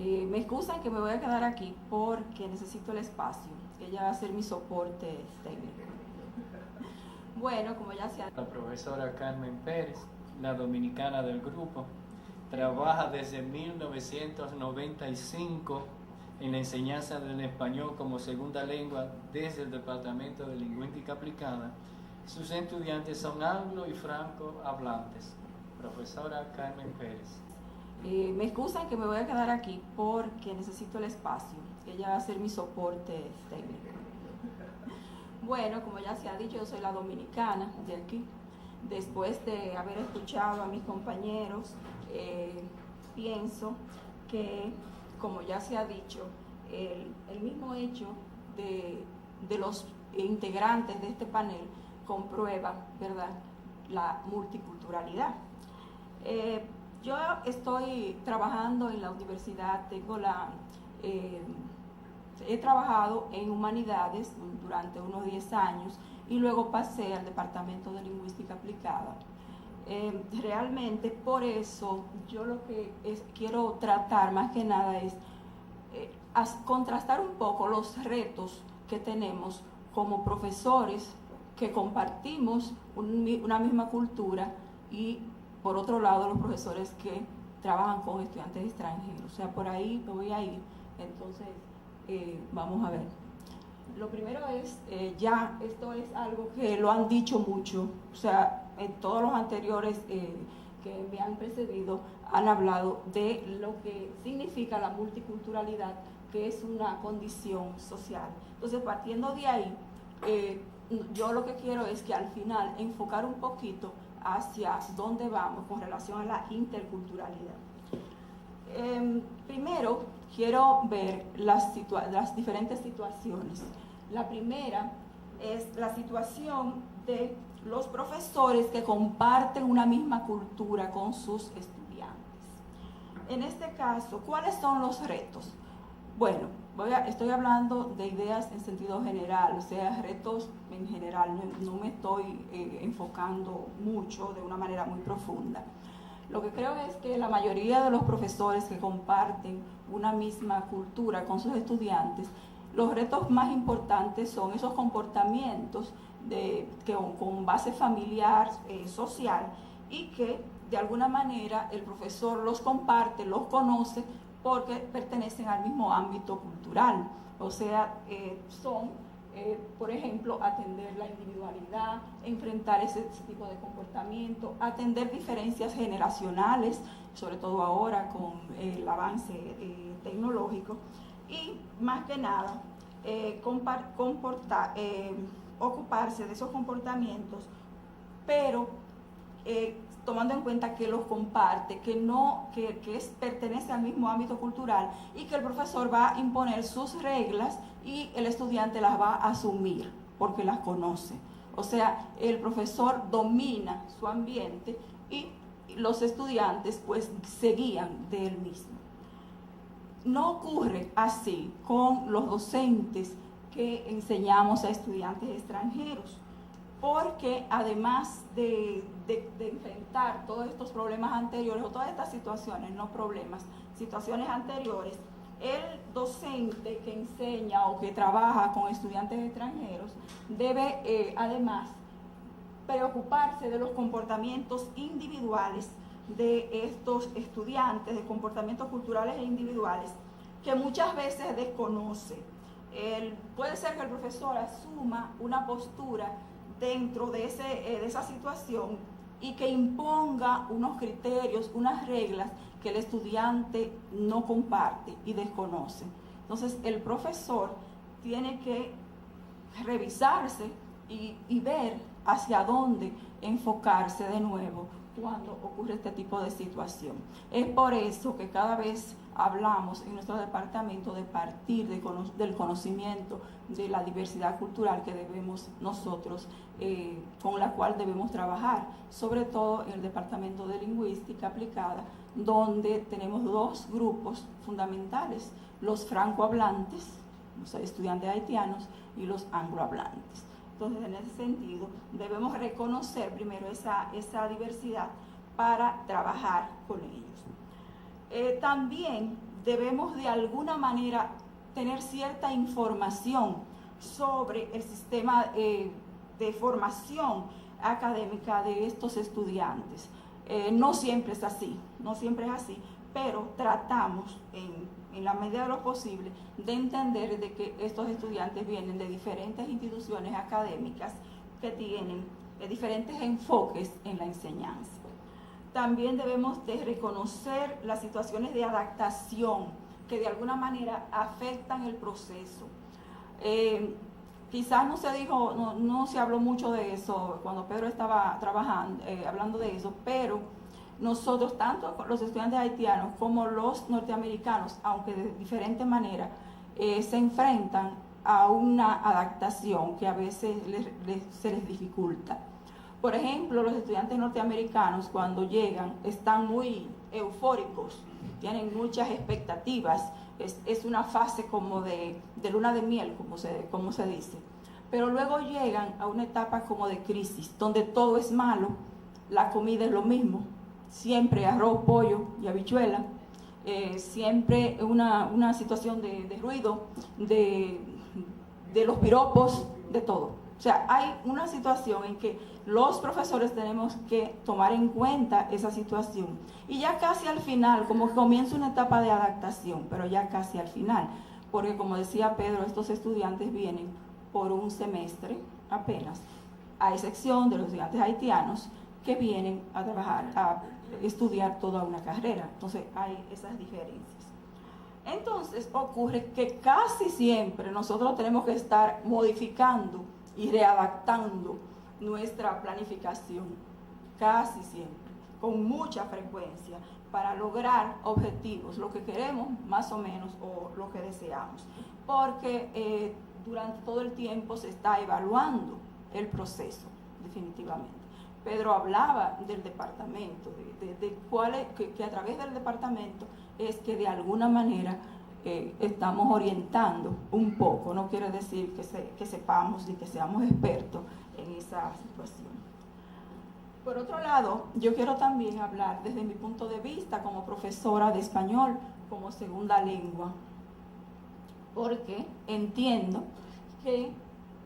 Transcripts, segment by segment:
Me excusan que me voy a quedar aquí porque necesito el espacio. Ella va a ser mi soporte técnico. Bueno, como ya se ha... La profesora Carmen Pérez, la dominicana del grupo, trabaja desde 1995 en la enseñanza del español como segunda lengua desde el Departamento de Lingüística Aplicada. Sus estudiantes son anglo y franco hablantes. Profesora Carmen Pérez. Me excusan que me voy a quedar aquí porque necesito el espacio. Ella va a ser mi soporte técnico. Bueno, como ya se ha dicho, yo soy la dominicana de aquí. Después de haber escuchado a mis compañeros, pienso que, como ya se ha dicho, el mismo hecho de los integrantes de este panel comprueba, ¿verdad?, la multiculturalidad. Yo estoy trabajando en la universidad, he trabajado en humanidades durante unos 10 años y luego pasé al Departamento de Lingüística Aplicada. Realmente por eso yo lo que quiero tratar más que nada es contrastar un poco los retos que tenemos como profesores que compartimos una misma cultura y por otro lado los profesores que trabajan con estudiantes extranjeros. O sea, por ahí me voy a ir. Entonces, vamos a ver. Lo primero es, ya esto es algo que lo han dicho mucho, o sea, en todos los anteriores que me han precedido han hablado de lo que significa la multiculturalidad, que es una condición social. Entonces, partiendo de ahí, yo lo que quiero es que al final enfocar un poquito hacia dónde vamos con relación a la interculturalidad. Primero, quiero ver las diferentes situaciones. La primera es la situación de los profesores que comparten una misma cultura con sus estudiantes. En este caso, ¿cuáles son los retos? Bueno, estoy hablando de ideas en sentido general, o sea, retos en general, no me estoy enfocando mucho de una manera muy profunda. Lo que creo es que la mayoría de los profesores que comparten una misma cultura con sus estudiantes, los retos más importantes son esos comportamientos con base familiar, social, y que de alguna manera el profesor los comparte, los conoce, porque pertenecen al mismo ámbito cultural. O sea, por ejemplo, atender la individualidad, enfrentar ese tipo de comportamiento, atender diferencias generacionales, sobre todo ahora con el avance tecnológico, y más que nada ocuparse de esos comportamientos, pero tomando en cuenta que los comparte, que pertenece al mismo ámbito cultural y que el profesor va a imponer sus reglas y el estudiante las va a asumir porque las conoce. O sea, el profesor domina su ambiente y los estudiantes pues se guían de él mismo. No ocurre así con los docentes que enseñamos a estudiantes extranjeros, porque además de enfrentar todos estos problemas anteriores, o todas estas situaciones, no problemas, situaciones anteriores, el docente que enseña o que trabaja con estudiantes extranjeros debe además preocuparse de los comportamientos individuales de estos estudiantes, de comportamientos culturales e individuales, que muchas veces desconoce. Puede ser que el profesor asuma una postura dentro de esa situación y que imponga unos criterios, unas reglas que el estudiante no comparte y desconoce. Entonces, el profesor tiene que revisarse y ver hacia dónde enfocarse de nuevo cuando ocurre este tipo de situación. Es por eso que cada vez hablamos en nuestro departamento de partir del conocimiento de la diversidad cultural que debemos nosotros, con la cual debemos trabajar, sobre todo en el departamento de lingüística aplicada, donde tenemos dos grupos fundamentales: los francohablantes, los estudiantes haitianos, y los anglohablantes. Entonces, en ese sentido, debemos reconocer primero esa diversidad para trabajar con ellos. También debemos de alguna manera tener cierta información sobre el sistema de formación académica de estos estudiantes. No siempre es así, pero tratamos en la medida de lo posible de entender de que estos estudiantes vienen de diferentes instituciones académicas que tienen diferentes enfoques en la enseñanza. También debemos de reconocer las situaciones de adaptación que de alguna manera afectan el proceso. Quizás no se dijo, no se habló mucho de eso cuando Pedro estaba trabajando, hablando de eso, pero nosotros, tanto los estudiantes haitianos como los norteamericanos, aunque de diferente manera, se enfrentan a una adaptación que a veces se les dificulta. Por ejemplo, los estudiantes norteamericanos cuando llegan están muy eufóricos, tienen muchas expectativas, es una fase como de luna de miel, como se dice. Pero luego llegan a una etapa como de crisis, donde todo es malo, la comida es lo mismo, siempre arroz, pollo y habichuela, siempre una situación de ruido, de los piropos, de todo. O sea, hay una situación en que los profesores tenemos que tomar en cuenta esa situación. Y ya casi al final, como comienza una etapa de adaptación, pero ya casi al final, porque como decía Pedro, estos estudiantes vienen por un semestre apenas, a excepción de los estudiantes haitianos que vienen a trabajar, a estudiar toda una carrera. Entonces hay esas diferencias. Entonces ocurre que casi siempre nosotros tenemos que estar modificando y readaptando nuestra planificación, casi siempre, con mucha frecuencia, para lograr objetivos, lo que queremos más o menos o lo que deseamos, porque durante todo el tiempo se está evaluando el proceso, definitivamente. Pedro hablaba del departamento, que a través del departamento es que de alguna manera estamos orientando un poco, no quiere decir que sepamos ni que seamos expertos en esa situación. Por otro lado, yo quiero también hablar desde mi punto de vista como profesora de español como segunda lengua, porque entiendo que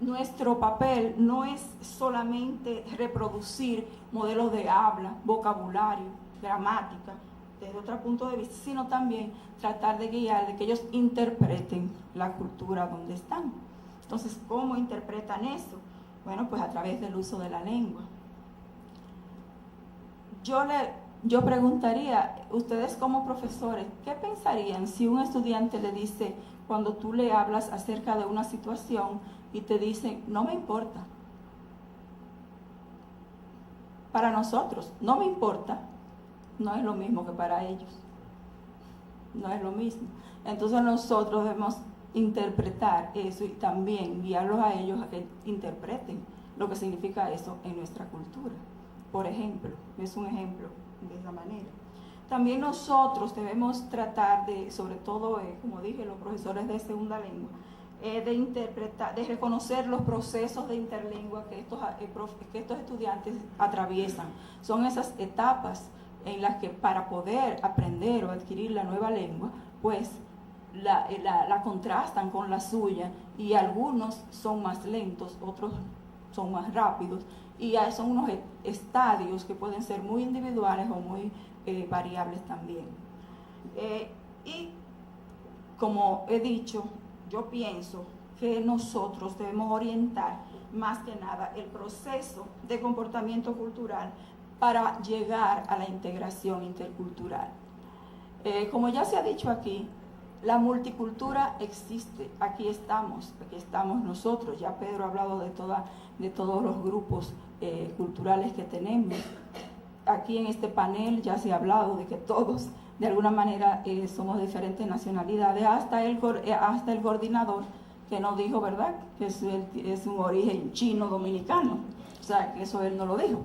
nuestro papel no es solamente reproducir modelos de habla, vocabulario, gramática, desde otro punto de vista, sino también tratar de guiar, de que ellos interpreten la cultura donde están. Entonces, ¿cómo interpretan eso? Bueno, pues a través del uso de la lengua. Yo preguntaría, ustedes como profesores, ¿qué pensarían si un estudiante le dice, cuando tú le hablas acerca de una situación y te dicen, no me importa? Para nosotros, no me importa, no es lo mismo que para ellos. No es lo mismo. Entonces nosotros debemos interpretar eso y también guiarlos a ellos a que interpreten lo que significa eso en nuestra cultura. Por ejemplo, es un ejemplo de esa manera. También nosotros debemos tratar de, sobre todo, como dije, los profesores de segunda lengua, de interpretar, de reconocer los procesos de interlingua que estos estudiantes atraviesan. Son esas etapas en las que para poder aprender o adquirir la nueva lengua, pues la contrastan con la suya, y algunos son más lentos, otros son más rápidos, y son unos estadios que pueden ser muy individuales o muy variables también. Y como he dicho, yo pienso que nosotros debemos orientar más que nada el proceso de comportamiento cultural para llegar a la integración intercultural. Como ya se ha dicho aquí, la multicultura existe, aquí estamos nosotros. Ya Pedro ha hablado de todos los grupos culturales que tenemos. Aquí en este panel ya se ha hablado de que todos de alguna manera somos de diferentes nacionalidades, hasta el coordinador que nos dijo, ¿verdad?, que es un origen chino dominicano. O sea, que eso él no lo dijo.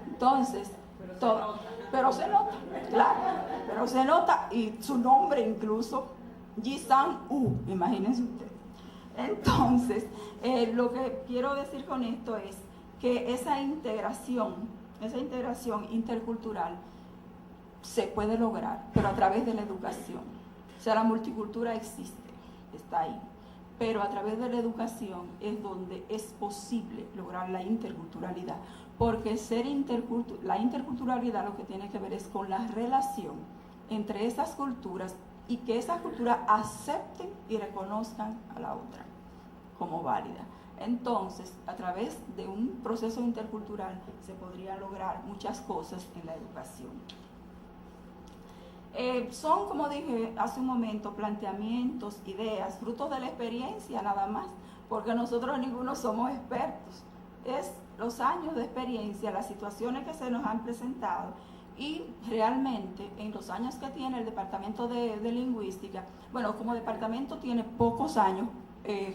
Entonces, pero se nota, claro, pero se nota, y su nombre incluso, Ji-Sang-U, imagínense ustedes. Entonces, lo que quiero decir con esto es que esa integración intercultural se puede lograr, pero a través de la educación. sea, la multicultura existe, está ahí, pero a través de la educación es donde es posible lograr la interculturalidad, porque la interculturalidad lo que tiene que ver es con la relación entre esas culturas y que esas culturas acepten y reconozcan a la otra como válida. Entonces, a través de un proceso intercultural se podría lograr muchas cosas en la educación. Son, como dije hace un momento, planteamientos, ideas, frutos de la experiencia nada más, porque nosotros ninguno somos expertos. Es los años de experiencia, las situaciones que se nos han presentado y realmente en los años que tiene el Departamento de Lingüística, bueno, como departamento tiene pocos años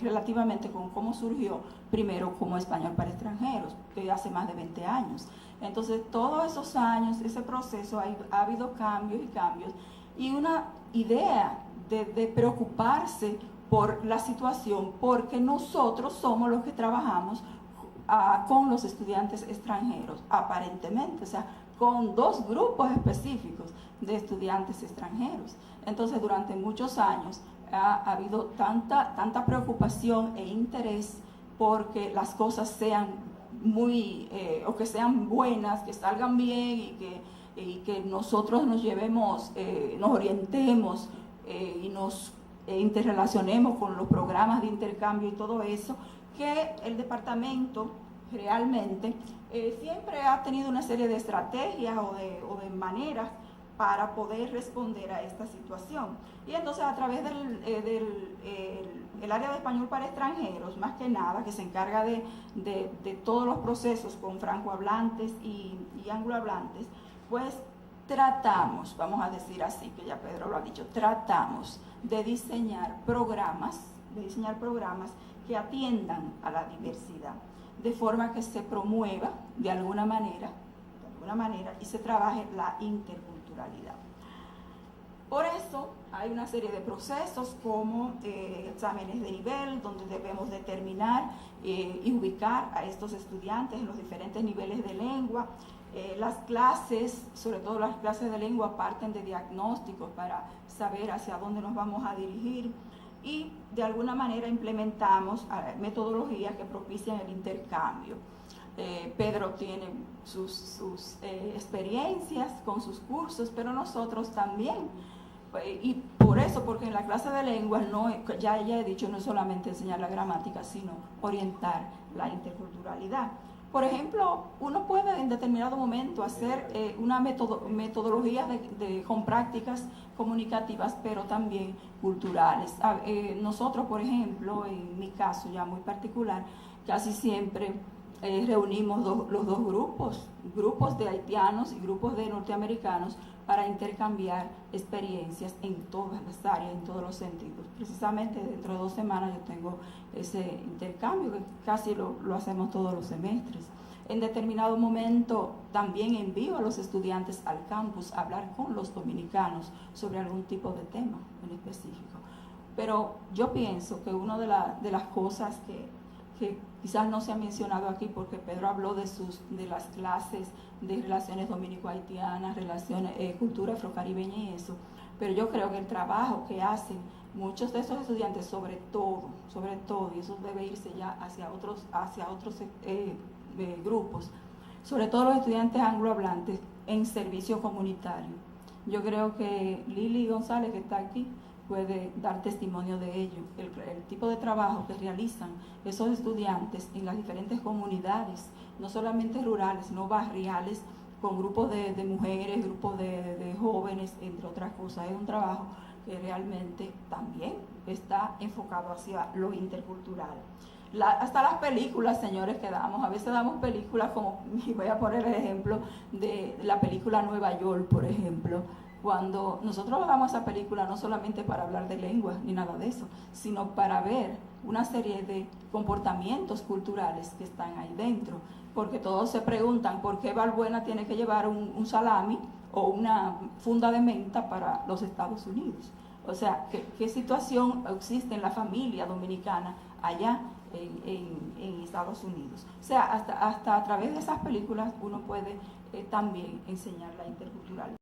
relativamente con cómo surgió primero como español para extranjeros, que hace más de 20 años. Entonces, todos esos años, ese proceso, ha habido cambios y una idea de preocuparse por la situación, porque nosotros somos los que trabajamos con los estudiantes extranjeros, aparentemente, o sea, con dos grupos específicos de estudiantes extranjeros. Entonces, durante muchos años ha habido tanta preocupación e interés porque las cosas sean o que sean buenas, que salgan bien y que nosotros nos llevemos, nos orientemos y nos interrelacionemos con los programas de intercambio y todo eso, que el departamento realmente siempre ha tenido una serie de estrategias o de maneras para poder responder a esta situación. Y entonces a través el área de español para extranjeros, más que nada, que se encarga de todos los procesos con francohablantes y anglohablantes, pues tratamos, vamos a decir así, que ya Pedro lo ha dicho, tratamos de diseñar programas que atiendan a la diversidad, de forma que se promueva de alguna manera y se trabaje la interculturalidad. Por eso hay una serie de procesos como exámenes de nivel, donde debemos determinar y ubicar a estos estudiantes en los diferentes niveles de lengua. Las clases, sobre todo las clases de lengua, parten de diagnósticos para saber hacia dónde nos vamos a dirigir y de alguna manera implementamos metodologías que propician el intercambio. Pedro tiene sus experiencias con sus cursos, pero nosotros también. Y por eso, porque en la clase de lengua, ya he dicho, no es solamente enseñar la gramática, sino orientar la interculturalidad. Por ejemplo, uno puede en determinado momento hacer una metodología con prácticas comunicativas, pero también culturales. Nosotros, por ejemplo, en mi caso ya muy particular, casi siempre reunimos los dos grupos de haitianos y grupos de norteamericanos para intercambiar experiencias en todas las áreas, en todos los sentidos. Precisamente dentro de 2 semanas yo tengo ese intercambio que casi lo hacemos todos los semestres. En determinado momento también envío a los estudiantes al campus a hablar con los dominicanos sobre algún tipo de tema en específico. Pero yo pienso que una de las cosas que quizás no se ha mencionado aquí, porque Pedro habló de las clases de relaciones dominico-haitianas, relaciones, cultura afrocaribeña y eso, pero yo creo que el trabajo que hacen muchos de esos estudiantes, sobre todo, y eso debe irse ya hacia otros grupos, sobre todo los estudiantes anglohablantes en servicio comunitario. Yo creo que Lili González, que está aquí, puede dar testimonio de ello, el tipo de trabajo que realizan esos estudiantes en las diferentes comunidades, no solamente rurales, sino barriales, con grupos de mujeres, grupos de jóvenes, entre otras cosas. Es un trabajo que realmente también está enfocado hacia lo intercultural. Hasta las películas, señores, que damos, a veces damos películas como, y voy a poner el ejemplo de la película Nueva York, por ejemplo. Cuando nosotros damos esa película no solamente para hablar de lengua ni nada de eso, sino para ver una serie de comportamientos culturales que están ahí dentro, porque todos se preguntan por qué Balbuena tiene que llevar un salami o una funda de menta para los Estados Unidos. O sea, ¿qué situación existe en la familia dominicana allá en Estados Unidos? O sea, hasta a través de esas películas uno puede también enseñar la interculturalidad.